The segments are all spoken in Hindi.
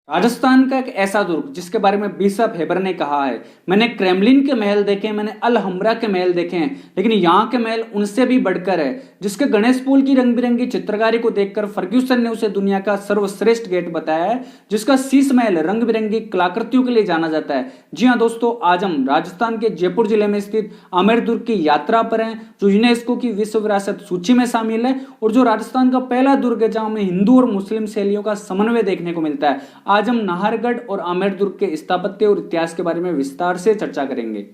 राजस्थान का एक ऐसा दुर्ग जिसके बारे में बिशप हेबर ने कहा है, मैंने क्रेमलिन के महल देखे हैं, मैंने अल हमरा के महल देखे हैं, लेकिन यहाँ के महल उनसे भी बढ़कर है। जिसके गणेश पुल की रंग बिरंगी चित्रकारी को देखकर फर्ग्यूसन ने उसे दुनिया का सर्वश्रेष्ठ गेट बताया है, जिसका शीश महल रंग बिरंगी कलाकृतियों के लिए जाना जाता है। जी हाँ दोस्तों, आज हम राजस्थान के जयपुर जिले में स्थित आमेर दुर्ग की यात्रा पर हैं, जो यूनेस्को की विश्व विरासत सूची में शामिल है और जो राजस्थान का पहला दुर्ग है जहां में हिंदू और मुस्लिम शैलियों का समन्वय देखने को मिलता है। आज हम नाहरगढ़ और आमेर दुर्ग के स्थापत्य और इतिहास के बारे में विस्तार से चर्चा करेंगे।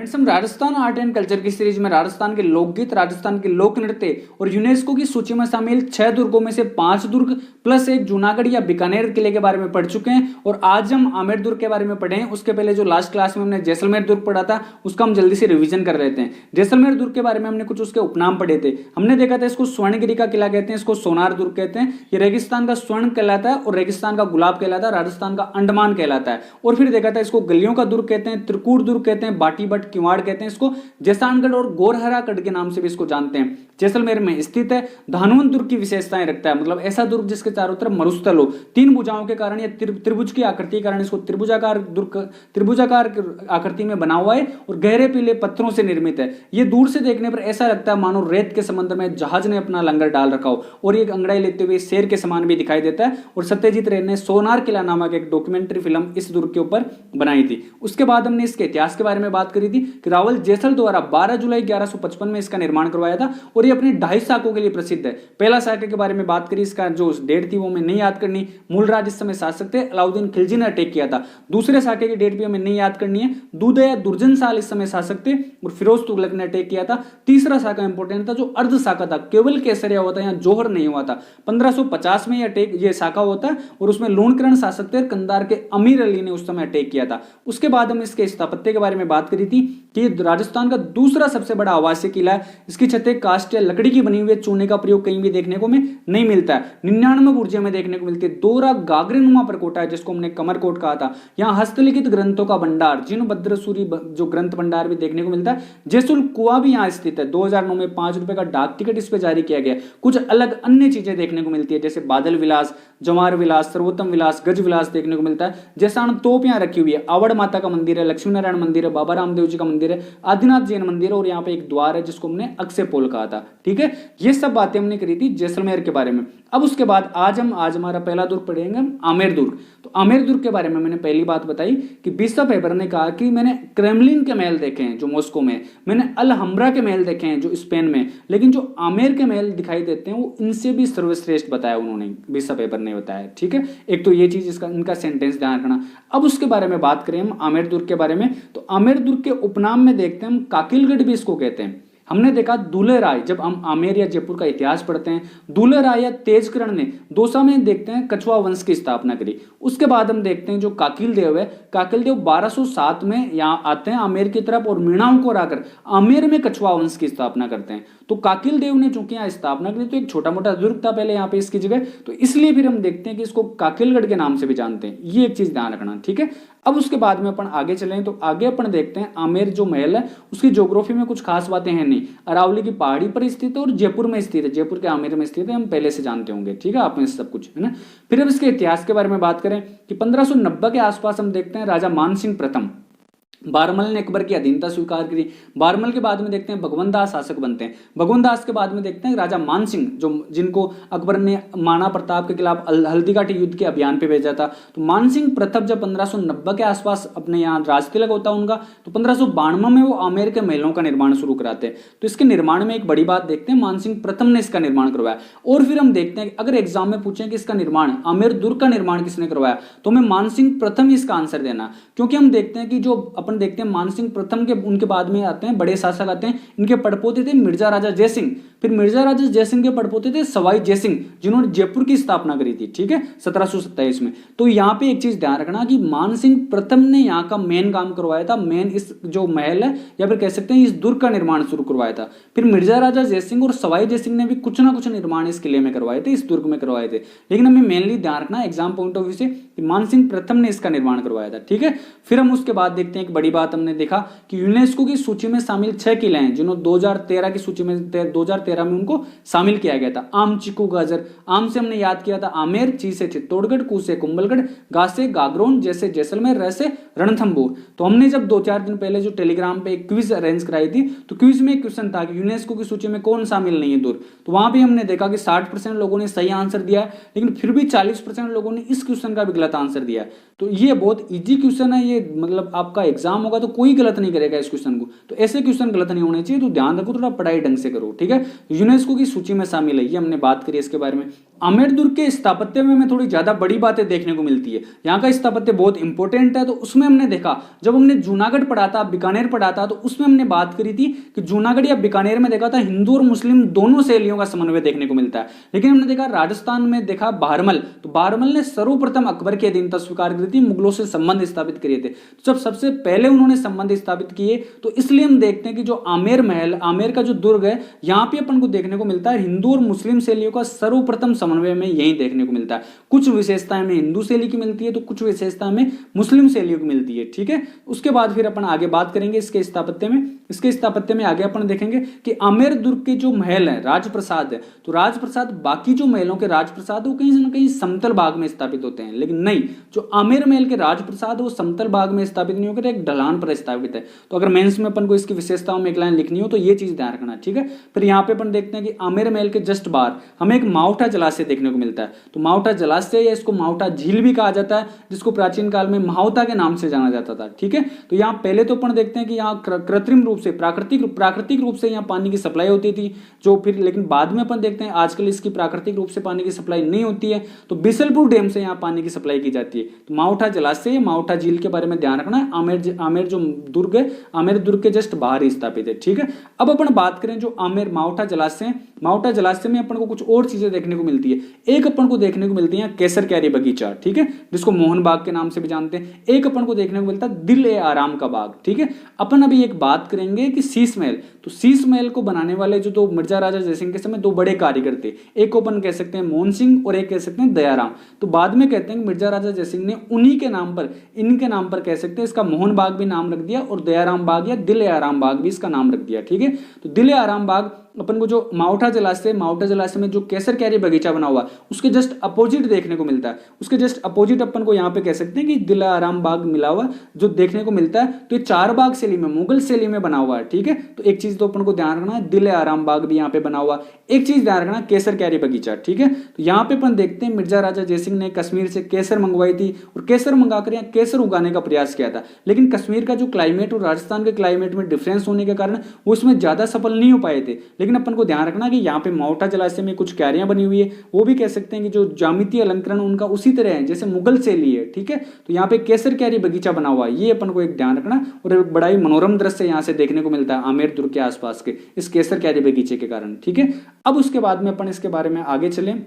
हम राजस्थान आर्ट एंड कल्चर की सीरीज में राजस्थान के लोकगीत, राजस्थान के लोक नृत्य और यूनेस्को की सूची में शामिल 6 दुर्गों में से 5 दुर्ग प्लस एक जूनागढ़ या बीकानेर किले के बारे में पढ़ चुके हैं और आज हम आमेर दुर्ग के बारे में पढ़े हैं। उसके पहले जो लास्ट क्लास में हमने जैसलमेर दुर्ग पढ़ा था उसका हम जल्दी से रिवीजन कर लेते हैं। जैसलमेर दुर्ग के बारे में हमने कुछ उसके उपनाम पढ़े थे। हमने देखा था इसको स्वर्णगिरी का किला कहते हैं, इसको सोनार दुर्ग कहते हैं, ये रेगिस्तान का स्वर्ण कहलाता है और रेगिस्तान का गुलाब कहलाता है, राजस्थान का अंडमान कहलाता है। और फिर देखा था इसको गलियों का दुर्ग कहते हैं, त्रिकूट दुर्ग कहते हैं, बाटी बट किवाड़ कहते हैं, इसको जैसानगढ़ और गोरहरागढ़ के नाम से भी इसको जानते हैं। जैसलमेर में स्थित है। धानुवन दुर्ग की विशेषताएं रखता है, मतलब ऐसा दुर्ग जिसके चारों तरफ मरुस्थल हो, 3 भुजाओं के कारण या त्रिभुज की आकृति के कारण इसको त्रिभुजाकार दुर्ग, त्रिभुजाकार आकृति में बना हुआ है और गहरे पीले पत्थरों से निर्मित है। ये दूर से देखने पर ऐसा लगता है मानो रेत के समुद्र में जहाज ने अपना लंगर डाल रखा हो और ये अंगड़ाई लेते हुए शेर के समान भी दिखाई देता है। और सत्यजीत रे ने सोनार किला नामक एक डॉक्यूमेंट्री फिल्म इस दुर्ग के ऊपर बनाई थी। उसके बाद हमने इसके इतिहास के बारे में बात करी थी कि रावल जैसल द्वारा 12 जुलाई 1155 में इसका निर्माण करवाया था और ये अपनी 2.5 शाखों के लिए प्रसिद्ध है। पहला शाखा के बारे में बात करी, इसका जो डेट थी वो मैं नहीं याद करनी, मूलराज इस समय शासक थे, अलाउद्दीन खिलजी ने अटैक किया था। दूसरे शाखा की डेट भी हमें नहीं याद करनी है, दूधया दुर्जन साल इस समय शासक थे और फिरोज तुगलक ने अटैक किया था। तीसरा शाखा इंपॉर्टेंट था जो अर्ध शाखा था, केवल केसरिया हुआ था, यहाँ जौहर नहीं हुआ था। 1550 में ये शाखा होता है और उसमें लूणकरण शासक थे, कंधार के अमीर अली ने उस समय अटैक किया था। उसके बाद हम इसके स्थापत्य के बारे में बात करी थी कि राजस्थान का दूसरा सबसे बड़ा आवासीय किला है। इसकी छतें कास्ट या लकड़ी की बनी हुई, चूने का प्रयोग कहीं भी देखने को नहीं मिलता है। 99 बुर्जे में देखने को मिलती है। दोहरा गागरेनुमा प्रकोटा है जिसको हमने कमरकोट कहा था। यहाँ हस्तलिखित ग्रंथों का भंडार, जिन भद्रसूरी जो ग्रंथ भंडार भी देखने को मिलता है। जयसुल कुआं भी यहाँ स्थित है। 2009 में 5 रुपए का डाक टिकट इस पे जारी किया गया। कुछ अलग अन्य चीजें देखने को मिलती है जैसे बादल विलास, जवार विलास, सर्वोत्तम विलास, गज विलास देखने को मिलता है। जैसा तोप यहाँ रखी हुई है। आवड़ माता का मंदिर है, लक्ष्मी नारायण मंदिर है, बाबा रामदेव जी का मंदिर है, आदिनाथ जैन मंदिर है और यहाँ पे एक द्वार है जिसको हमने अक्षय पोल कहा था। ठीक है, ये सब बातें हमने करी थी जैसलमेर के बारे में। अब उसके बाद आज हमारा पहला दुर्ग पढ़ेंगे आमेर दुर्ग। तो आमेर दुर्ग के बारे में मैंने पहली बात बताई कि बिशप हेबर ने कहा कि मैंने क्रेमलिन के महल देखे हैं जो मॉस्को में, मैंने अल हमरा के महल देखे हैं जो स्पेन में, लेकिन जो आमेर के महल दिखाई देते हैं वो इनसे भी सर्वश्रेष्ठ बताया उन्होंने, बिशप हेबर ने बताया। ठीक है, एक तो ये चीज, इसका इनका सेंटेंस ध्यान रखना। अब उसके बारे में बात करें हम आमेर दुर्ग के बारे में, तो आमेर दुर्ग के उपनाम में देखते हैं हम काकिलगढ़ भी इसको कहते हैं। हमने देखा दूल्हे राय, जब हम आमेर या जयपुर का इतिहास पढ़ते हैं, दूल्हे राय या तेजकरण ने दौसा में देखते हैं कछुआ वंश की स्थापना करी। उसके बाद हम देखते हैं जो काकिल देव है, काकिल देव 1207 में यहाँ आते हैं आमेर की तरफ और मीणाओं को हराकर आमेर में कछुआ वंश की स्थापना करते हैं। तो काकिल देव ने चूंकि यहाँ स्थापना करी तो एक छोटा मोटा दुर्ग था पहले यहाँ पे इसकी जगह, तो इसलिए फिर हम देखते हैं कि इसको काकिलगढ़ के नाम से भी जानते हैं। ये एक चीज ध्यान रखना। ठीक है, अब उसके बाद में अपन आगे चलें तो आगे अपन देखते हैं आमेर जो महल है उसकी ज्योग्राफी में कुछ खास बातें हैं नहीं। अरावली की पहाड़ी पर स्थित है और जयपुर में स्थित है, जयपुर के आमेर में स्थित है, हम पहले से जानते होंगे। ठीक है, आप में सब कुछ है ना। फिर अब इसके इतिहास के बारे में बात करें कि 1590 के आसपास हम देखते हैं राजा मानसिंह प्रथम बारमल ने अकबर की अधीनता स्वीकार करी। बारमल के बाद में देखते हैं भगवंत दास शासक बनते हैं। भगवंत दास के बाद में देखते हैं राजा मान सिंह, जो जिनको अकबर ने माना प्रताप के खिलाफ हल्दीघाटी युद्ध के अभियान पे भेजा था। तो मान सिंह प्रथम जब 1590 के आसपास अपने यहाँ राज तिलक होता है उनका, तो 1592 में वो आमेर के महलों का निर्माण शुरू कराते हैं। तो इसके निर्माण में एक बड़ी बात देखते हैं, मान सिंह प्रथम ने इसका निर्माण करवाया। और फिर हम देखते हैं कि अगर एग्जाम में पूछें कि इसका निर्माण आमेर दुर्ग का निर्माण किसने करवाया, तो हमें मान सिंह प्रथम इसका आंसर देना, क्योंकि हम देखते हैं कि जो अपन देखते हैं मानसिंह प्रथम के उनके बाद में आते हैं बड़े शासक आते हैं, इनके पड़पोते थे मिर्जा राजा जयसिंह। फिर मिर्जा राजा जयसिंह के पड़पोते थे सवाई जयसिंह, जिन्होंने जयपुर की स्थापना करी थी, ठीक है, 1727 में। तो यहाँ पे एक चीज ध्यान रखना कि मानसिंह प्रथम ने यहाँ का मेन काम करवाया था, मेन इस जो महल है या फिर कह सकते हैं इस दुर्ग का निर्माण शुरू करवाया था। फिर मिर्जा राजा जयसिंह और सवाई जयसिंह ने भी कुछ ना कुछ निर्माण इस किले में करवाए थे, इस दुर्ग में करवाए थे। लेकिन हमें मेनली ध्यान रखना एग्जाम पॉइंट ऑफ व्यू से मानसिंह प्रथम ने इसका निर्माण करवाया था, ठीक है। फिर हम उसके बाद देखते हैं एक बड़ी बात हमने देखा कि यूनेस्को की सूची में शामिल 6 किले हैं जिन्होंने 2013 की सूची में 2013 में उनको शामिल किया गया था। आम, चीकू, गाजर। आम से हमने याद किया था आमेर, ची से चित्तौड़गढ़, कू से कुंभलगढ़, गा से गागरोन, जैसे जैसलमेर, र से रणथंभौर। तो हमने जब 2-4 दिन पहले जो टेलीग्राम पे एक क्विज अरेंज कराई थी, तो क्विज में एक क्वेश्चन था कि यूनेस्को की सूची में कौन शामिल नहीं है दुर्ग। तो वहां भी हमने देखा कि 60% लोगों ने सही आंसर दिया, लेकिन फिर भी 40% लोगों ने इस क्वेश्चन का भी गलत आंसर दिया। तो ये बहुत इजी क्वेश्चन है, ये मतलब आपका एग्जाम होगा तो कोई गलत नहीं करेगा इस क्वेश्चन को। तो ऐसे क्वेश्चन गलत नहीं होने चाहिए, तो ध्यान रखो, थोड़ा पढ़ाई ढंग से करो, ठीक है। यूनेस्को की सूची में शामिल है, ये हमने बात करी इसके बारे में। आमेर दुर्ग के स्थापत्य में हमें थोड़ी ज्यादा बड़ी बातें देखने को मिलती है। यहाँ का स्थापत्य बहुत इंपॉर्टेंट है। तो उसमें हमने देखा, जब हमने जूनागढ़ पढ़ा था, बीकानेर पढ़ा था, तो उसमें हमने बात करी थी कि जूनागढ़ या बीकानेर में देखा था हिंदू और मुस्लिम दोनों शैलियों का समन्वय देखने को मिलता है। लेकिन हमने देखा राजस्थान में देखा बारमल, तो बारमल ने सर्वप्रथम अकबर की अधीनता स्वीकार करी थी, मुगलों से संबंध स्थापित किए थे। जब सबसे पहले उन्होंने संबंध स्थापित किए, तो इसलिए हम देखते हैं कि जो आमेर महल, आमेर का जो दुर्ग है, यहाँ पे अपन को देखने को मिलता है हिंदू और मुस्लिम शैलियों का सर्वप्रथम समन्वय में यही देखने को मिलता है। कुछ विशेषताएं में हिंदू शैली की मिलती है, तो कुछ विशेषताएं में मुस्लिम शैलियों की मिलती है, ठीक है। उसके बाद फिर अपन आगे बात करेंगे इसके स्थापत्य में। इसके स्थापत्य में आगे अपन देखेंगे कि आमेर दुर्ग के जो महल है, राजप्रसाद है, तो राजप्रसाद बाकी जो महलों के राजप्रसाद वो कहीं ना कहीं समतल भाग में स्थापित होते हैं, लेकिन नहीं, जो आमेर महल के राजप्रसाद वो समतल भाग में स्थापित नहीं होकर एक ढलान पर स्थापित है। तो अगर मेंस में अपन को इसकी विशेषताओं में एक लाइन लिखनी हो तो ये चीज ध्यान रखना, ठीक है। फिर यहाँ पे अपन देखते हैं कि आमेर महल के जस्ट बाहर हमें एक मावठा जलाशय देखने को मिलता है। तो मावठा जलाशय या इसको मावठा झील भी कहा जाता है, जिसको प्राचीन काल में महावता के नाम से जाना जाता था, ठीक है। तो यहाँ पहले तो अपन देखते हैं कि यहाँ कृत्रिम रूप से प्राकृतिक रूप से यहाँ पानी की सप्लाई होती थी, जो फिर लेकिन बाद में अपन देखते हैं आजकल इसकी प्राकृतिक रूप से पानी की सप्लाई नहीं होती है, तो बिसलपुर डैम से यहाँ पानी की सप्लाई की जाती है। तो मावठा जलाशय, मावठा झील के बारे में ध्यान रखना है। आमेर जो दुर्ग है, आमेर दुर्ग के जस्ट बाहर ही स्थापित है, ठीक है। अब अपन बात करें जो आमेर मावठा जलाशय, मावठा जलाशय में अपन को कुछ और चीजें देखने को मिलती है। एक अपन को देखने को मिलती है केसर क्यारी बगीचा, ठीक है, जिसको मोहन बाग के नाम से भी जानते हैं। एक अपन को देखने को मिलता है दिल ए आराम का बाग, ठीक है। अपन अभी एक बात करेंगे कि शीश महल, तो शीश महल को बनाने वाले जो दो मिर्जा राजा जयसिंह के समय दो बड़े कारीगर थे, एक को अपन कह सकते हैं मोहन सिंह और एक कह सकते हैं दयाराम। तो बाद में कहते हैं कि मिर्जा राजा जयसिंह ने उन्हीं के नाम पर, इनके नाम पर कह सकते हैं इसका मोहन बाग भी नाम रख दिया और दयाराम बाग या दिल ए आराम बाग भी इसका नाम रख दिया, ठीक है। तो दिल ए आराम बाग अपन को जो मावठा जलाशय में जो केसर क्यारी बगीचा बना हुआ उसके जस्ट अपोजिट देखने को मिलता है। उसके जस्ट अपोजिट अपन को यहाँ पे कह सकते हैं कि दिल आराम बाग मिला हुआ जो देखने को मिलता है। तो ये 4 बाग शैली में, मुगल शैली में बना हुआ है, ठीक है। तो एक चीज तो अपन को ध्यान रखना है, दिल आराम बाग भी यहाँ पे बना हुआ। एक चीज ध्यान रखना, केसर क्यारी बगीचा, ठीक है। तो यहाँ पे अपन देखते हैं मिर्जा राजा जयसिंह ने कश्मीर से केसर मंगवाई थी और केसर मंगाकर यहाँ केसर उगाने का प्रयास किया था, लेकिन कश्मीर का जो क्लाइमेट और राजस्थान के क्लाइमेट में डिफरेंस होने के कारण वो उसमें ज्यादा सफल नहीं हो पाए थे। लेकिन अपन को ध्यान रखना कि यहाँ पे मावठा जलाशय में कुछ क्यारियां बनी हुई है, वो भी कह सकते हैं कि जो ज्यामितीय अलंकरण उनका उसी तरह है जैसे मुगल शैली है, ठीक है। तो यहाँ पे केसर क्यारी बगीचा बना हुआ है, ये अपन को एक ध्यान रखना। और एक बड़ा ही मनोरम दृश्य यहाँ से देखने को मिलता है आमेर दुर्ग के आसपास के इस केसर क्यारी बगीचे के कारण, ठीक है। अब उसके बाद में अपन इसके बारे में आगे चलें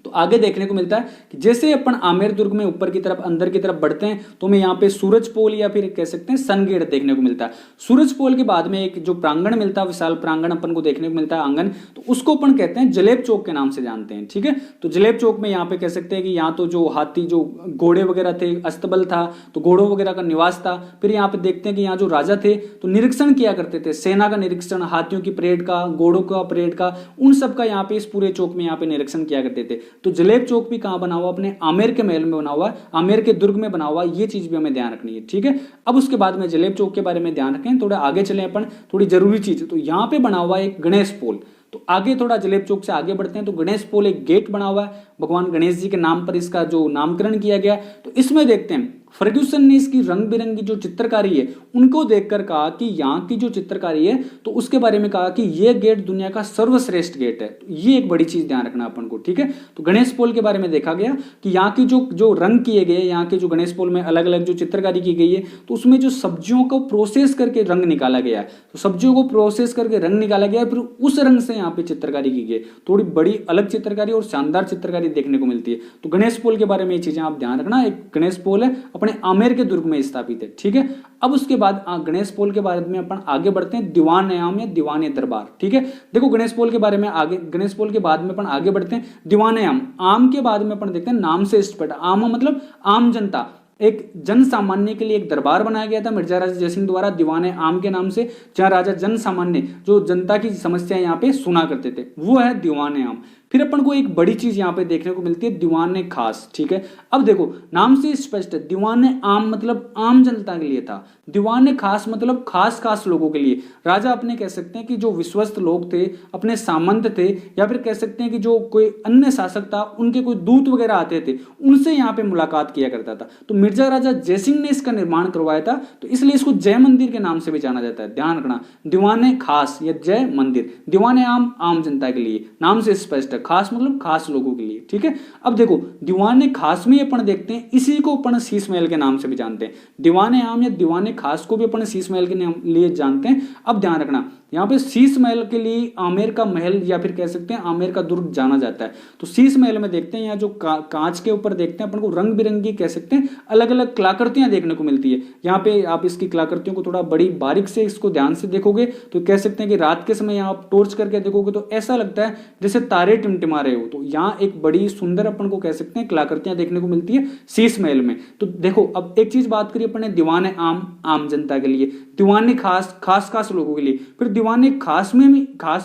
तो आगे देखने को मिलता है कि जैसे अपन आमेर दुर्ग में ऊपर की तरफ अंदर की तरफ बढ़ते हैं तो हमें यहाँ पे सूरज पोल या फिर कह सकते हैं सन गेट देखने को मिलता है। सूरज पोल के बाद में एक जो प्रांगण मिलता है, विशाल प्रांगण अपन को देखने को मिलता है, आंगन, तो उसको अपन कहते हैं जलेब चौक के नाम से जानते हैं, ठीक है। तो जलेब चौक में यहाँ पे कह सकते हैं कि यहाँ तो जो हाथी, जो घोड़े वगैरह थे, अस्तबल था, तो घोड़ों वगैरह का निवास था। फिर यहाँ पे देखते हैं कि यहाँ जो राजा थे तो निरीक्षण किया करते थे, सेना का निरीक्षण, हाथियों की परेड का, घोड़ों का परेड का, उन सब का यहाँ पे इस पूरे चौक में यहाँ पे निरीक्षण किया करते थे। तो जलेब चौक भी कहाँ बना हुआ, अपने आमेर के महल में बना हुआ, आमेर के दुर्ग में बना हुआ, ये चीज भी हमें ध्यान रखनी है। ठीक है, अब उसके बाद में जलेब चौक के बारे में ध्यान रखें, थोड़ा आगे चले अपन, थोड़ी जरूरी चीज, तो यहाँ पे बना हुआ एक गणेश पोल। तो आगे थोड़ा जलेब चौक से आगे बढ़ते हैं, तो गणेश पोल एक गेट बना हुआ है, भगवान गणेश जी के नाम पर इसका जो नामकरण किया गया। तो इसमें देखते हैं फर्ग्यूसन ने इसकी रंग बिरंगी जो चित्रकारी है उनको देखकर कहा कि यहाँ की जो चित्रकारी है, तो उसके बारे में कहा कि ये गेट दुनिया का सर्वश्रेष्ठ गेट है। तो ये एक बड़ी चीज ध्यान रखना अपन को। ठीक है, तो गणेश पोल के बारे में देखा गया कि यहाँ की जो जो रंग किए गए, यहाँ के जो गणेश पोल में अलग अलग जो चित्रकारी की गई है, तो उसमें जो सब्जियों को प्रोसेस करके रंग निकाला गया है, तो सब्जियों को प्रोसेस करके रंग निकाला गया है, फिर उस रंग से यहाँ पे चित्रकारी की गई, थोड़ी बड़ी अलग चित्रकारी और शानदार चित्रकारी देखने को मिलती है। तो गणेश पोल के बारे में ये चीजें आप ध्यान रखना। एक गणेश पोल है, अपने आमेर के दुर्ग में स्थापित है। ठीक है, अब उसके बाद गणेश पोल के बारे में अपन आगे बढ़ते हैं, दीवान आम या दीवान दरबार। ठीक है, देखो गणेश पोल के बारे में आगे, गणेश पोल के बाद में अपन आगे बढ़ते हैं दीवान आम। आम के बाद में अपन देखते हैं नाम से स्पष्ट, आम मतलब आम जनता, एक जन सामान्य के लिए एक दरबार बनाया गया था मिर्जा राजा जयसिंह द्वारा दीवाने आम के नाम से, जहां राजा जन सामान्य जो जनता की समस्या यहाँ पे सुना करते थे, वो है दीवाने आम। फिर अपन को एक बड़ी चीज यहाँ पे देखने को मिलती है, दीवाने खास। ठीक है, अब देखो नाम से स्पष्ट है, दीवाने आम मतलब आम जनता के लिए था, दीवाने खास मतलब खास खास लोगों के लिए। राजा अपने कह सकते हैं कि जो विश्वस्त लोग थे, अपने सामंत थे, या फिर कह सकते हैं कि जो कोई अन्य शासक था, उनके कोई दूत वगैरह आते थे, उनसे यहाँ पे मुलाकात किया करता था। तो मिर्जा राजा जयसिंह ने इसका निर्माण करवाया था, तो इसलिए इसको जय मंदिर के नाम से भी जाना जाता है। ध्यान रखना, दीवाने खास या जय मंदिर, दीवाने आम आम जनता के लिए, नाम से स्पष्ट है, खास मतलब खास लोगों के लिए। ठीक है, अब देखो दीवाने खास में अपन देखते हैं, इसी को अपन शीश महल के नाम से भी जानते हैं, दीवाने आम या दीवाने खास को भी अपन शीश महल के लिए जानते हैं। अब ध्यान रखना, यहाँ पे शीश महल के लिए आमेर का महल या फिर कह सकते हैं आमेर का दुर्ग जाना जाता है। तो शीश महल में देखते हैं, यहाँ जो कांच के ऊपर देखते हैं अपन को रंग बिरंगी कह सकते हैं अलग अलग कलाकृतियां देखने को मिलती है। यहाँ पे आप इसकी कलाकृतियों को थोड़ा बड़ी बारीक से इसको ध्यान से देखोगे तो कह सकते हैं कि रात के समय यहाँ आप टॉर्च करके देखोगे तो ऐसा लगता है जैसे तारे टिमटिमा रहे हो। तो यहाँ एक बड़ी सुंदर अपन को कह सकते हैं कलाकृतियां देखने को मिलती है शीश महल में। तो देखो अब एक चीज बात करिए अपन ने, दीवाने आम आम जनता के लिए, दीवाने खास खास खास लोगों के लिए, फिर दीवाने खास में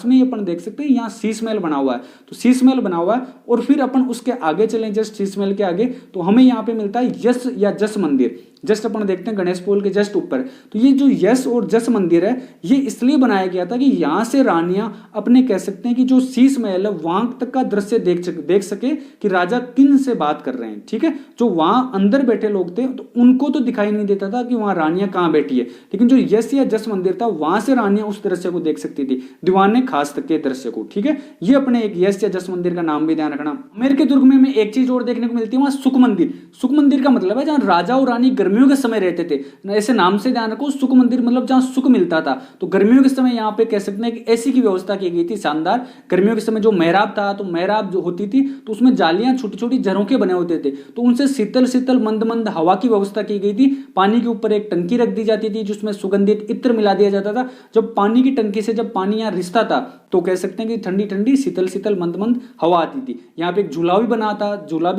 ही अपन देख सकते हैं यहाँ शीश महल बना हुआ है। तो शीश महल बना हुआ है और फिर अपन उसके आगे चलें, जस्ट शीश महल के आगे, तो हमें यहाँ पे मिलता है यश या जस मंदिर। जस्ट अपन देखते हैं गणेश पोल के जस्ट ऊपर, तो ये जो यश और जस मंदिर है ये इसलिए बनाया गया था कि यहाँ से रानियां अपने कह सकते हैं कि जो शीश महल है वहां तक का दृश्य देख सके कि राजा किन से बात कर रहे हैं। ठीक है, जो वहां अंदर बैठे लोग थे तो उनको तो दिखाई नहीं देता था कि वहां रानियां कहाँ बैठी है, लेकिन जो यश या जस मंदिर था वहां से रानियां उस दृश्य को देख सकती थी, दीवाने खास तक के दृश्य को। ठीक है, ये अपने एक यश या जस मंदिर का नाम भी ध्यान रखना। आमेर के दुर्ग में हमें एक चीज और देखने को मिलती है, वहां सुख मंदिर। सुख मंदिर का मतलब है जहां राजा और रानी गर्मियों के समय रहते थे, ऐसे नाम से ध्यान रखो, सुख मंदिर मतलब जहां सुख मिलता था। तो गर्मियों के समय यहाँ पे कह सकते हैं कि ऐसी की व्यवस्था की गई थी शानदार। गर्मियों के समय जो मेहराब था, तो मेहराब जो होती थी तो उसमें जालियां छोटी छोटी झरोखे बने होते थे, तो उनसे शीतल शीतल मंद मंद हवा की व्यवस्था की गई थी। पानी के ऊपर एक टंकी रख दी जाती थी जिसमें सुगंधित इत्र मिला दिया जाता था। जब पानी की टंकी से जब पानी यहाँ रिसता था तो कह सकते हैं कि ठंडी ठंडी शीतल शीतल मंद मंद हवा आती थी। यहाँ पे एक झूला भी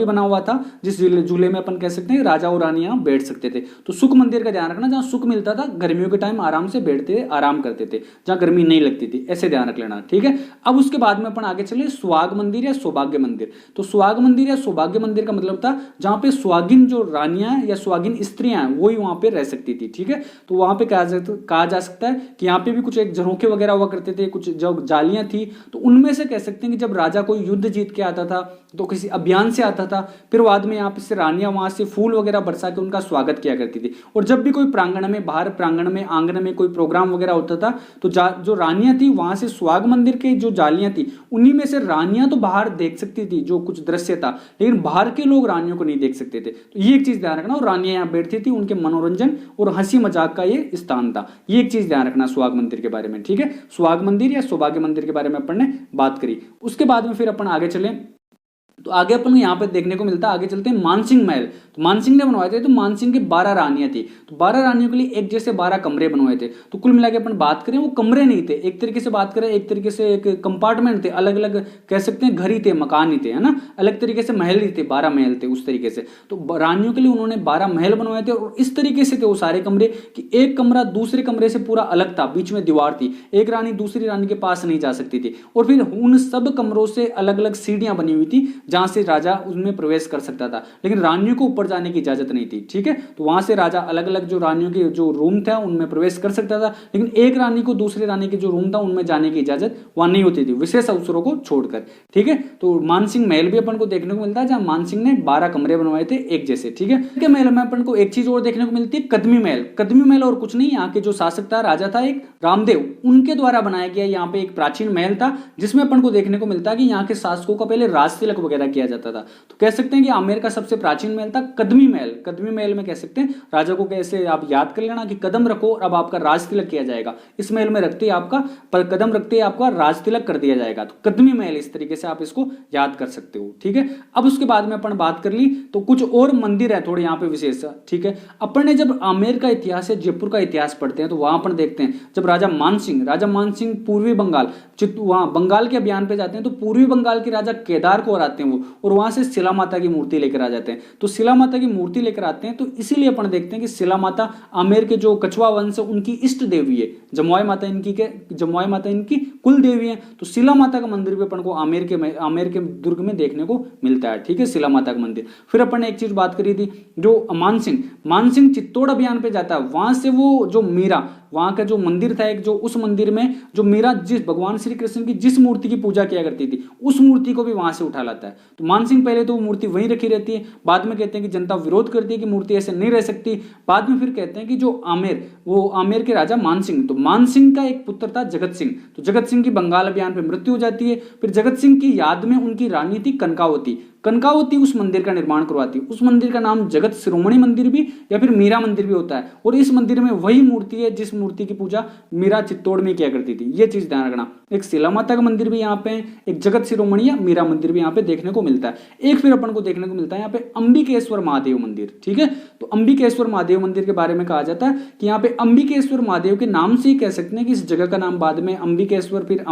बना हुआ था, जिस झूले में अपन कह सकते हैं राजा और रानी यहाँ बैठ सकते थे। तो सुख मंदिर का ध्यान रखना, जहाँ सुख मिलता था, गर्मियों के टाइम आराम से बैठते आराम करते थे, जहाँ गर्मी नहीं लगती थी, ऐसे ध्यान रख लेना। ठीक है, अब उसके बाद में अपन आगे चले सुहाग मंदिर या सौभाग्य मंदिर। तो सुहाग मंदिर या सौभाग्य मंदिर का मतलब था जहाँ पे सुहागिन जो रानियां या सुहागिन स्त्रियां वही वहां पे रह सकती थी। ठीक है, तो वहां पे कहा जा सकता है कि यहाँ पे भी कुछ एक झरोखे वगैरह हुआ करते थे, कुछ जो जालियां थी, तो उनमें से कह सकते हैं कि जब राजा कोई युद्ध जीत के आता था तो किसी अभियान से आता था, फिर बाद में यहाँ पे से रानियां वहां से फूल वगैरह बरसा के उनका स्वागत किया करती थी। और जब भी कोई प्रांगण में, बाहर प्रांगण में, आंगन में कोई प्रोग्राम वगैरह होता था तो जो रानियां थी वहां से सुहाग मंदिर के जो जालियां थी उन्हीं में से रानियां तो बाहर देख सकती थी जो कुछ दृश्य था, लेकिन बाहर के लोग रानियों को नहीं देख सकते थे। तो ये एक चीज ध्यान रखना, और रानियां यहाँ बैठती थी, उनके मनोरंजन और हंसी मजाक का ये स्थान था। ये एक चीज ध्यान रखना सुहाग मंदिर के बारे में। ठीक है, सुहाग मंदिर या सौभाग्य मंदिर के बारे में अपन ने बात करी। उसके बाद में फिर अपन आगे चले, तो आगे अपन यहाँ पे देखने को मिलता है, आगे चलते हैं मानसिंह महल। तो मानसिंह ने बनवाए थे, तो मानसिंह के 12 रानियां थी, तो 12 रानियों के लिए एक जैसे 12 कमरे बनवाए थे। तो कुल मिला के अपन बात करें वो कमरे नहीं थे, एक तरीके से बात करें एक तरीके से एक कंपार्टमेंट थे, अलग अलग कह सकते हैं घर ही थे, मकान ही थे, है ना, अलग तरीके से महल ही थे, 12 महल थे उस तरीके से। तो रानियों के लिए उन्होंने 12 महल बनवाए थे, और इस तरीके से थे वो सारे कमरे कि एक कमरा दूसरे कमरे से पूरा अलग था, बीच में दीवार थी, एक रानी दूसरी रानी के पास नहीं जा सकती थी। और फिर उन सब कमरों से अलग अलग सीढ़ियां बनी हुई थी जहां से राजा उसमें प्रवेश कर सकता था, लेकिन रानियों को ऊपर जाने की इजाजत नहीं थी। ठीक है, तो वहां से राजा अलग अलग जो रानियों के जो रूम था उनमें प्रवेश कर सकता था, लेकिन एक रानी को दूसरी रानी के जो रूम था उनमें जाने की इजाजत वहां नहीं होती थी, विशेष अवसरों को छोड़कर। ठीक है, तो मानसिंह महल भी अपन को देखने को मिलता है, जहां मानसिंह ने 12 कमरे बनवाए थे एक जैसे। ठीक है, के महल में अपन को एक चीज और देखने को मिलती है, कदमी महल। कदमी महल और कुछ नहीं, यहाँ के जो शासक था, राजा था एक रामदेव, उनके द्वारा बनाया गया यहाँ पे एक प्राचीन महल था, जिसमें अपन को देखने को मिलता है कि यहाँ के शासकों का पहले राज तिलक वगैरह किया जाता था। तो कह सकते हैं कि आमेर का सबसे प्राचीन महल था कदमी महल। कदमी महल में कह सकते हैं राजा को कैसे आप याद कर लेना कि कदम रखो और अब आपका राज तिलक किया जाएगा, इस महल में रखते ही आपका कदम रखते ही आपका राज तिलक कर दिया जाएगा। तो कदमी महल, इस तरीके से आप इसको याद कर सकते हो। ठीक है, अब उसके बाद में अपन बात कर ली तो कुछ और मंदिर है थोड़े यहाँ पे विशेष। ठीक है, अपन ने जब आमेर का इतिहास या जयपुर का इतिहास पढ़ते हैं तो वहां पर देखते हैं जब राजा मानसिंह पूर्वी बंगाल वहां बंगाल के अभियान पे जाते हैं तो पूर्वी बंगाल के राजा केदार को आते हैं वो, और वहां से शिला माता की मूर्ति लेकर आ जाते हैं। तो शिला माता की मूर्ति लेकर आते हैं तो इसीलिए अपन देखते हैं कि शिला माता आमेर के जो कछवा वंश है उनकी इष्ट देवी है, जमुआई माता इनकी कुल देवी है। तो शिला माता का मंदिर भी अपन को आमेर के दुर्ग में देखने को मिलता है। ठीक है, शिला माता का मंदिर। फिर अपन ने एक चीज बात करी थी, जो मानसिंह चित्तौड़ अभियान पे जाता है, वहां से वो जो मीरा, वहां का जो मंदिर था एक, जो उस मंदिर में जो मीरा जिस भगवान श्री कृष्ण की जिस मूर्ति की पूजा किया करती थी उस मूर्ति को भी वहां से उठा लाता है। तो मानसिंह पहले तो वो मूर्ति वहीं रखी रहती है, बाद में कहते हैं कि जनता विरोध करती है कि मूर्ति ऐसे नहीं रह सकती, बाद में फिर कहते हैं कि जो आमेर के राजा मानसिंह, तो मानसिंह का एक पुत्र था जगत सिंह, तो जगत सिंह की बंगाल अभियान पर मृत्यु हो जाती है। फिर जगत सिंह की याद में उनकी रानी थी कनकावती उस मंदिर का निर्माण करवाती है। उस मंदिर का नाम जगत शिरोमणि मंदिर भी या फिर मीरा मंदिर भी होता है, और इस मंदिर में वही मूर्ति है जिस मूर्ति की पूजा मीरा चित्तौड़ में किया करती थी। ये चीज ध्यान रखना। एक शिला माता का मंदिर भी यहाँ पे, एक जगत शिरोमणि या मीरा मंदिर भी यहाँ पे देखने को मिलता है। एक फिर अपन को देखने को मिलता है यहाँ पे अंबिकेश्वर महादेव मंदिर। ठीक है, तो अंबिकेश्वर महादेव मंदिर के बारे में कहा जाता है कि यहाँ पे अंबिकेश्वर महादेव के नाम से ही कह सकते हैं कि इस जगह का नाम बाद में अंबिकेश्वर, फिर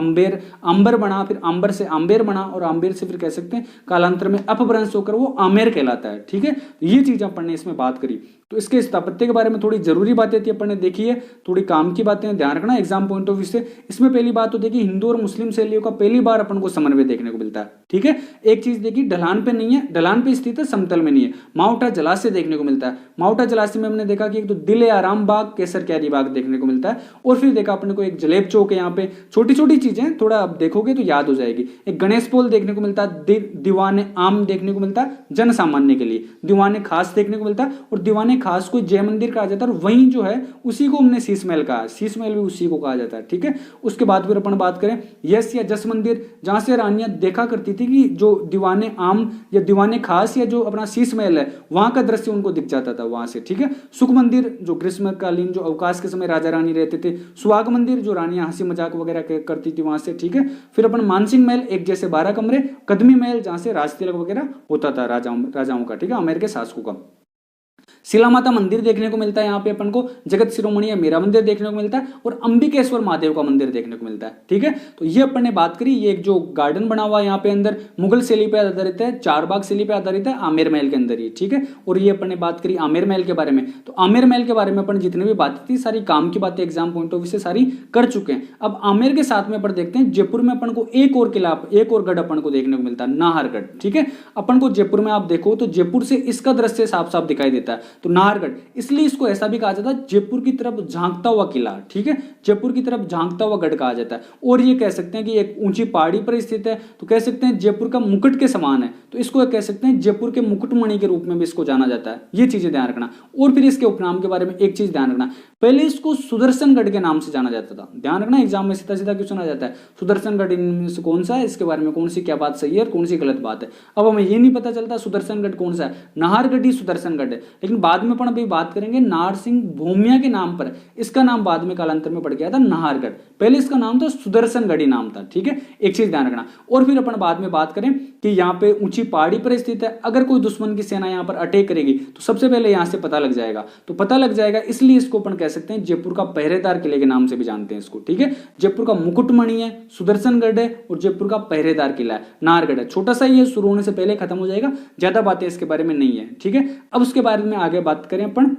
अंबर बना, फिर अंबर से आम्बेर बना, और आम्बेर से फिर कह सकते हैं कालांतर में अपभ्रंश होकर वो आमेर कहलाता है। ठीक है, तो ये चीज अपन ने इसमें बात करी। तो इसके स्थापत्य के बारे में थोड़ी जरूरी बातें थी अपन ने देखी है, थोड़ी काम की बातें ध्यान रखना एग्जाम पॉइंट ऑफ व्यू से। इसमें पहली बात तो देखी, हिंदू और मुस्लिम शैलियों का पहली बार अपन को समन्वय देखने को मिलता है। ठीक है, एक चीज देखी, ढलान पे नहीं है, ढलान पे स्थित है, समतल में नहीं है। माउंटा जलाशय देखने को मिलता है। माउंटा जलाशय में हमने देखा कि एक तो दिल आराम बाग, केसर कैरी बाग देखने को मिलता है, और फिर देखा अपने को एक जलेब चौक है। यहाँ पे छोटी छोटी चीजें थोड़ा आप देखोगे तो याद हो जाएगी। एक गणेश पोल देखने को मिलता है, दीवाने आम देखने को मिलता है जन सामान्य के लिए, दीवाने खास देखने को मिलता है, और दीवाने खास को जय मंदिर कहा जाता है, और वहीं जो है उसी को हमने शीश महल कहा, शीश महल भी उसी को कहा जाता है। ठीक है, उसके बाद फिर अपन बात करें यश या जस मंदिर, जहां से रानियां देखा करती थी कि जो दीवाने आम या दीवाने खास या जो अपना शीश महल है वहां का दृश्य उनको दिख जाता था वहां से। ठीक है, सुख मंदिर जो ग्रीष्मकालीन जो अवकाश के समय राजा रानी रहते थे, सुहाग मंदिर जो रानियां हंसी मजाक वगैरह करती थी वहां से। ठीक है, फिर अपन मानसिंह महल एक जैसे 12 कमरे, कदमी महल जहां से राज तिलक वगैरह होता था राजाओं का। ठीक है, आमेर के शासकों का। शिला माता मंदिर देखने को मिलता है यहाँ पे अपन को, जगत शिरोमणि या मीरा मंदिर देखने को मिलता है, और अंबिकेश्वर महादेव का मंदिर देखने को मिलता है। ठीक है, तो ये अपन ने बात करी। ये एक जो गार्डन बना हुआ है यहाँ पे अंदर मुगल शैली पे आधारित है, चारबाग शैली पे आधारित है, आमेर महल के अंदर ही। ठीक है, और ये अपन ने बात करी आमेर महल के बारे में। तो आमेर महल के बारे में अपन जितनी भी बातें थी सारी काम की बातें एग्जाम पॉइंट ऑफ व्यू से सारी कर चुके हैं। अब आमेर के साथ में अपन देखते हैं जयपुर में अपन को एक और किला, एक और गढ़ अपन को देखने को मिलता है, नाहरगढ़। ठीक है, अपन को जयपुर में आप देखो तो जयपुर से इसका दृश्य साफ साफ दिखाई देता है। तो नाहरगढ़, इसलिए इसको ऐसा भी कहा जाता है जयपुर की तरफ झांकता हुआ किला। ठीक है, जयपुर की तरफ झांकता हुआ गढ़ कहा जाता है। और ये कह सकते हैं कि एक ऊंची पहाड़ी पर स्थित है, तो कह सकते हैं जयपुर का मुकुट के समान है, तो इसको कह सकते हैं जयपुर के मुकुटमणि के रूप में भी इसको जाना जाता है। ये चीजें ध्यान रखना। और फिर इसके उपनाम के बारे में एक चीज ध्यान रखना, पहले इसको सुदर्शनगढ़ के नाम से जाना जाता था। ध्यान रखना, एग्जाम में सीधा सीधा क्वेश्चन आ जाता है सुदर्शनगढ़ इनमें से कौन सा है, इसके बारे में कौन सी क्या बात सही है और कौन सी गलत बात है। अब हमें ये नहीं पता चलता सुदर्शनगढ़ कौन सा है, नाहरगढ़ ही सुदर्शनगढ़ है। लेकिन बाद में अपन अभी बात करेंगे नारसिंह भूमिया के नाम पर, इसका नाम बाद में कालांतर में पड़ गया था नाहरगढ़, पहले इसका नाम था सुदर्शनगढ़ ही नाम था। ठीक है, एक चीज ध्यान रखना। और फिर अपन बाद में बात करें कि यहाँ पे ऊंची पहाड़ी पर स्थित है, अगर कोई दुश्मन की सेना यहाँ पर अटैक करेगी तो सबसे पहले यहाँ से पता लग जाएगा, तो पता लग जाएगा, इसलिए इसको अपन कह सकते हैं जयपुर का पहरेदार किले के नाम से भी जानते हैं इसको। ठीक है, जयपुर का मुकुटमणि है, सुदर्शनगढ़ है, और जयपुर का पहरेदार किला है नाहरगढ़ है। छोटा सा ही है, शुरू होने से पहले खत्म हो जाएगा, ज्यादा बातें इसके बारे में नहीं है। ठीक है, अब उसके बारे में आगे बात करें अपन,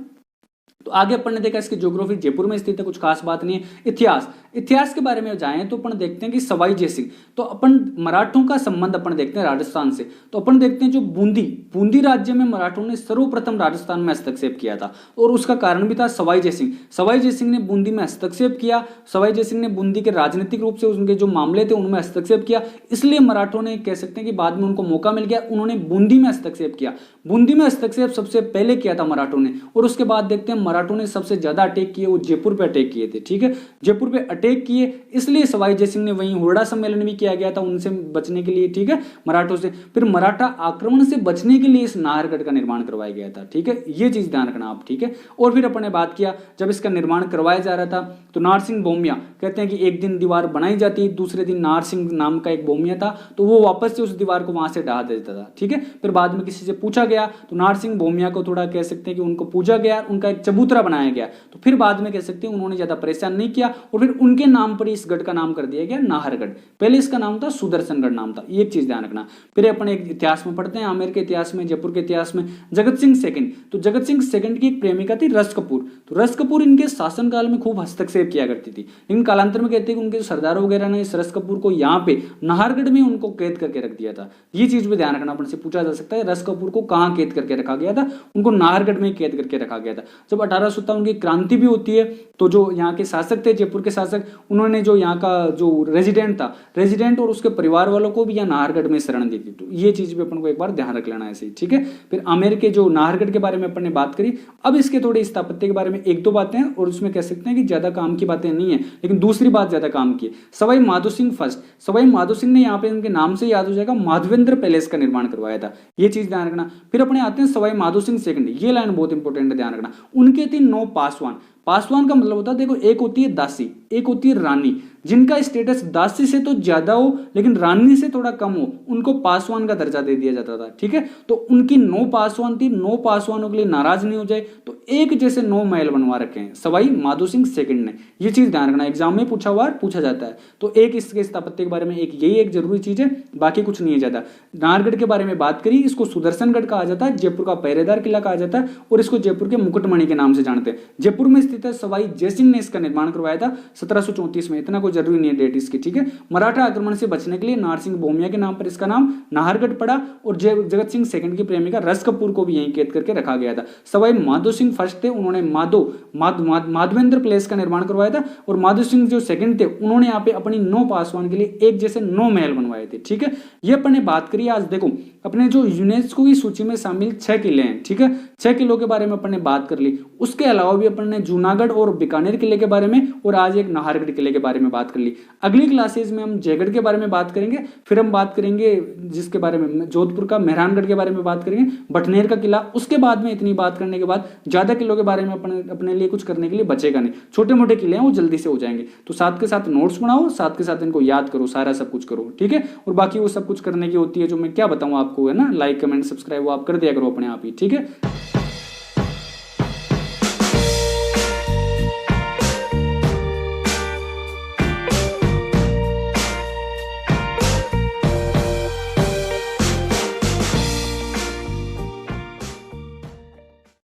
तो आगे अपन ने देखा इसकी ज्योग्राफी जयपुर में स्थित है, कुछ खास बात नहीं है। इतिहास, इतिहास के बारे में जाएं तो अपन देखते हैं कि सवाई जयसिंह, तो अपन मराठों का संबंध अपन देखते हैं राजस्थान से, तो अपन देखते हैं जो बूंदी राज्य में मराठों ने सर्वप्रथम राजस्थान में हस्तक्षेप किया था और उसका कारण भी था सवाई जयसिंह ने बूंदी में हस्तक्षेप किया। सवाई जयसिंह ने बूंदी के राजनीतिक रूप से उनके जो मामले थे उनमें हस्तक्षेप किया, इसलिए मराठों ने कह सकते हैं कि बाद में उनको मौका मिल गया, उन्होंने बूंदी में हस्तक्षेप किया। बूंदी में हस्तक्षेप सबसे पहले किया था मराठों ने, और उसके बाद देखते हैं मराठों ने सबसे ज्यादा अटैक किए वो जयपुर पे अटैक किए थे। ठीक है, जयपुर पे अटैक किए, इसलिए सवाई जयसिंह ने वहीं हुरडा सम्मेलन भी किया गया था उनसे बचने के लिए। ठीक है, मराठों से फिर मराठा आक्रमण से बचने के लिए इस नाहरगढ़ का निर्माण करवाया गया था। ठीक है, ये चीज ध्यान रखना आप। ठीक है, और फिर अपन ने बात किया जब इसका निर्माण करवाया जा रहा था तो नारसिंह भौमिया कहते हैं कि एक दिन दीवार बनाई जाती, दूसरे दिन नारसिंह नाम का एक भौमिया था तो वो वापस से उस दीवार को वहां से ढहा देता था। ठीक है, फिर बाद में किसी से पूछा गया तो नारसिंह भौमिया को थोड़ा कह सकते हैं कि उनको पूछा गया, उनका एक चबूतरा बनाया गया, तो फिर बाद में कह सकते हैं उन्होंने ज्यादा परेशान नहीं किया और फिर उनके नाम पर इस गढ़ का नाम कर दिया गया नाहरगढ़। पहले इसका नाम था सुदर्शनगढ़ नाम था, ये एक चीज ध्यान रखना। फिर अपन एक इतिहास में पढ़ते हैं, आमेर के इतिहास में, जयपुर के इतिहास में जगत सिंह सेकंड, तो जगत सिंह सेकंड की एक प्रेमिका थी रस कपूर, तो रस कपूर इनके शासनकाल में खूब हस्तक्षेप किया करती थी, लेकिन कालांतर में कहते हैं कि उनके सरदार वगैरह ने इस रस कपूर को यहाँ पे नाहरगढ़ में उनको कैद करके रख दिया था। ये चीज भी ध्यान रखना, अपन से पूछा जा सकता है रस कपूर को कहाँ कैद करके रखा गया था, उनको नाहरगढ़ में कैद करके रखा गया था। जब 1857 की क्रांति भी होती है तो जो यहाँ के शासक थे, जयपुर के शासक, उन्होंने जो यहाँ का जो रेजिडेंट और उसके परिवार वालों को भी यहाँ नाहरगढ़ में शरण दी थी, तो ये चीज भी अपन को एक बार ध्यान रख लेना है ऐसे ही। ठीक है, फिर आमेर के जो नाहरगढ़ के बारे में अपन ने बात करी, अब इसके थोड़े स्थापत्य के बारे में एक दो बातें हैं और उसमें कह सकते हैं कि ज्यादा काम की बातें नहीं है, लेकिन दूसरी बात ज्यादा काम की है। सवाई माधो सिंह फर्स्ट, सवाई माधो सिंह ने यहाँ पे उनके नाम से याद हो जाएगा माधवेंद्र पैलेस का निर्माण करवाया था, ये चीज ध्यान रखना। फिर अपने आते हैं सवाई माधो सिंह सेकंड, ये लाइन बहुत इंपॉर्टेंट है, ध्यान रखना। उनके थे 9 पासवान। पासवान का मतलब होता है, देखो, एक होती है दासी, एक होती है रानी, जिनका स्टेटस दासी से तो ज्यादा हो लेकिन रानी से थोड़ा कम हो, उनको पासवान का दर्जा दे दिया जाता था। ठीक है, तो उनकी 9 पासवान थी, 9 पासवानों के लिए नाराज नहीं हो जाए तो एक जैसे 9 महल बनवा रखे हैं सवाई माधो सिंह सेकंड ने, ये चीज ध्यान रखना, एग्जाम में पूछा जाता है। तो एक इसके स्थापत्य के बारे में यही एक जरूरी चीज है, बाकी कुछ नहीं है ज्यादा। नाहरगढ़ के बारे में बात करी, इसको सुदर्शनगढ़ कहा जाता है, जयपुर का पहरेदार किला कहा जाता है और इसको जयपुर के मुकुटमणि के नाम से जानते हैं। जयपुर में स्थित है, सवाई जयसिंह ने इसका निर्माण करवाया था 1734 में, इतना कोई जरूरी नहीं है डेट इसकी। ठीक है, मराठा आक्रमण से बचने के लिए नारसिंह भौमिया के नाम पर इसका नाम नाहरगढ़ पड़ा और जगत सिंह सेकंड की प्रेमिका रस कपूर को भी यहीं कैद करके रखा गया था। सवाई माधो सिंह फर्स्ट थे, उन्होंने माधवेंद्र पैलेस का निर्माण करवाया था और माधो सिंह जो सेकंड थे उन्होंने यहाँ पे अपनी 9 पासवान के लिए एक जैसे 9 महल बनवाए थे। ठीक है, ये अपन ने बात करी। आज देखो अपने जो यूनेस्को की सूची में शामिल 6 किले हैं, ठीक है, 6 किलों के बारे में अपन ने बात कर ली। उसके अलावा भी अपन ने जूनागढ़ और बीकानेर किले के बारे में और आज एक नाहरगढ़ किले के बारे में बात कर ली। अगली क्लासेज में हम जयगढ़ के बारे में बात करेंगे, फिर हम बात करेंगे जिसके बारे में जोधपुर का मेहरानगढ़ के बारे में बात करेंगे, बटनेर का किला। उसके बाद में इतनी बात करने के बाद ज्यादा किलों के बारे में अपने लिए कुछ करने के लिए बचेगा नहीं, छोटे मोटे किले हैं वो जल्दी से हो जाएंगे। तो साथ के साथ नोट्स बनाओ, साथ के साथ इनको याद करो, सारा सब कुछ करो। ठीक है, और बाकी वो सब कुछ करने की होती है जो मैं क्या बताऊं आपको, है ना, लाइक कमेंट सब्सक्राइब वो आप कर दिया करो अपने आप ही। ठीक है।